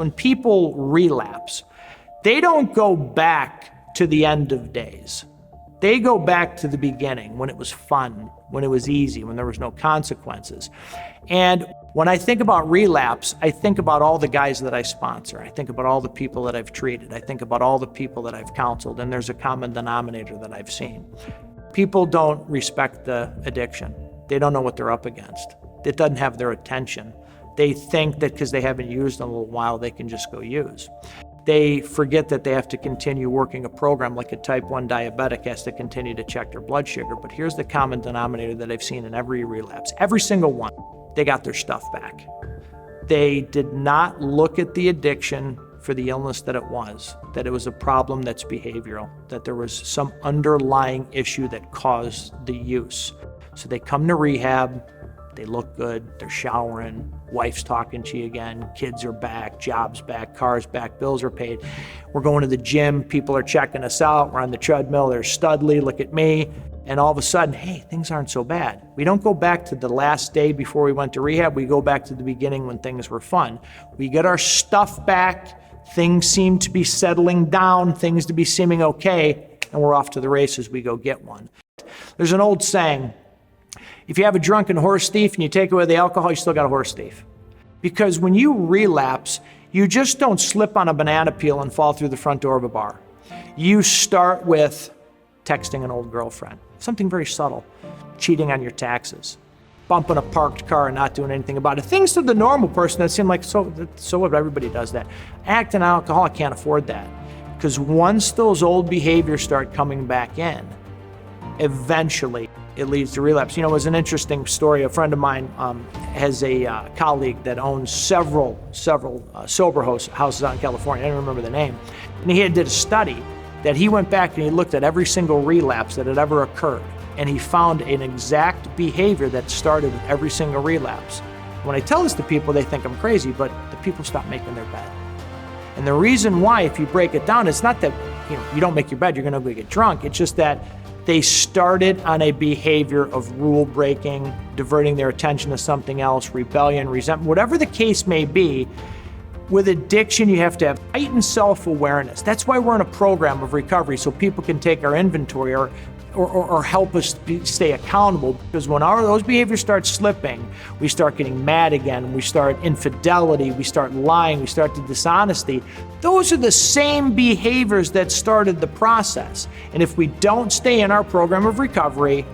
When people relapse, they don't go back to the end of days. They go back to the beginning when it was fun, when it was easy, when there was no consequences. And when I think about relapse, I think about all the guys that I sponsor. I think about all the people that I've treated. I think about all the people that I've counseled, and there's a common denominator that I've seen. People don't respect the addiction. They don't know what they're up against. It doesn't have their attention. They think that because they haven't used in a little while, they can just go use. They forget that they have to continue working a program like a type 1 diabetic has to continue to check their blood sugar. But here's the common denominator that I've seen in every relapse. Every single one, they got their stuff back. They did not look at the addiction for the illness that it was a problem that's behavioral, that there was some underlying issue that caused the use. So they come to rehab, they look good, they're showering, wife's talking to you again, kids are back, jobs back, cars back, bills are paid. We're going to the gym, people are checking us out, we're on the treadmill, there's Studley, look at me. And all of a sudden, hey, things aren't so bad. We don't go back to the last day before we went to rehab, we go back to the beginning when things were fun. We get our stuff back, things seem to be settling down, things to be seeming okay, and we're off to the races, we go get one. There's an old saying, if you have a drunken horse thief and you take away the alcohol, you still got a horse thief. Because when you relapse, you just don't slip on a banana peel and fall through the front door of a bar. You start with texting an old girlfriend, something very subtle, cheating on your taxes, bumping a parked car and not doing anything about it. Things to the normal person that seem like, so what, everybody does that. Acting alcohol, I can't afford that. Because once those old behaviors start coming back in, eventually it leads to relapse. You know, it was an interesting story. A friend of mine has a colleague that owns several sober houses out in California. I don't remember the name. And he did a study that he went back and he looked at every single relapse that had ever occurred. And he found an exact behavior that started with every single relapse. When I tell this to people, they think I'm crazy, but the people stop making their bed. And the reason why, if you break it down, it's not that you don't make your bed, you're gonna go get drunk. It's just that they started on a behavior of rule breaking, diverting their attention to something else, rebellion, resentment, whatever the case may be. With addiction, you have to have heightened self-awareness. That's why we're in a program of recovery, so people can take our inventory or help us stay accountable. Because when those behaviors start slipping, we start getting mad again, we start infidelity, we start lying, we start the dishonesty. Those are the same behaviors that started the process. And if we don't stay in our program of recovery,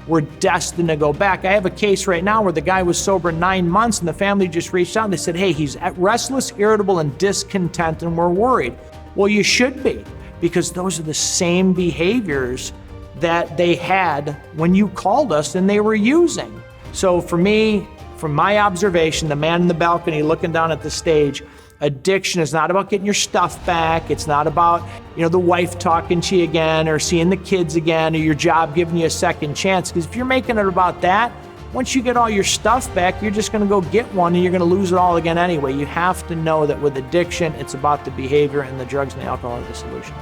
we're destined to go back. I have a case right now where the guy was sober 9 months and the family just reached out and they said, hey, he's restless, irritable, and discontent, and we're worried. Well, you should be, because those are the same behaviors that they had when you called us and they were using. So for me, from my observation, the man in the balcony looking down at the stage, addiction is not about getting your stuff back. It's not about, the wife talking to you again or seeing the kids again or your job giving you a second chance. Because if you're making it about that, once you get all your stuff back, you're just gonna go get one and you're gonna lose it all again anyway. You have to know that with addiction, it's about the behavior, and the drugs and the alcohol are the solution.